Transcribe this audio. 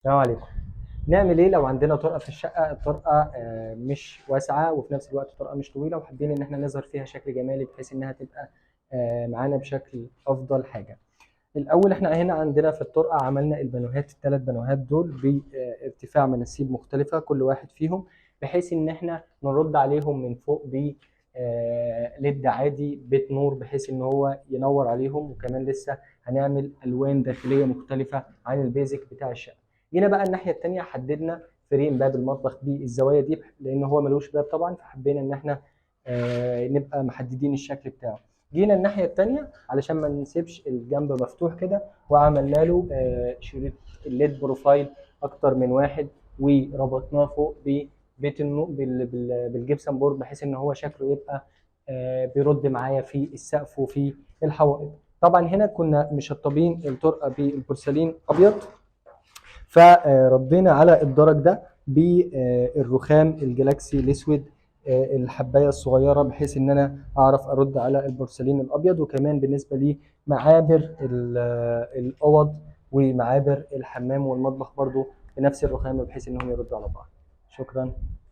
السلام عليكم. نعمل ايه لو عندنا طرقه في الشقه؟ الطرقه مش واسعه وفي نفس الوقت طرقه مش طويله، وحابين ان احنا نظهر فيها شكل جمالي بحيث انها تبقى معانا بشكل افضل حاجه. الاول احنا هنا عندنا في الطرقه عملنا البانوهات، الثلاث بانوهات دول بارتفاع مناسيب مختلفه كل واحد فيهم، بحيث ان احنا نرد عليهم من فوق ب ليد عادي بيت نور، بحيث ان هو ينور عليهم. وكمان لسه هنعمل الوان داخليه مختلفه عن البيزك بتاع الشقه. جينا بقى الناحيه الثانيه، حددنا فريم باب المطبخ بالزوايا دي لان هو ملوش باب طبعا، فحبينا ان احنا نبقى محددين الشكل بتاعه. جينا الناحيه الثانيه علشان ما نسيبش الجنب مفتوح كده، وعملنا له شريط الليد بروفايل اكتر من واحد، وربطناه فوق ببيت بالجبسن بورد، بحيث ان هو شكله يبقى بيرد معايا في السقف وفي الحوائط. طبعا هنا كنا مشطبين الطرقه بالبورسلين ابيض، فردينا على الدرج ده بالرخام الجلاكسي الاسود الحبايه الصغيره، بحيث ان انا اعرف ارد على البورسلين الابيض. وكمان بالنسبه لمعابر الاوض ومعابر الحمام والمطبخ برضو بنفس الرخام، بحيث انهم يردوا على بعض. شكرا.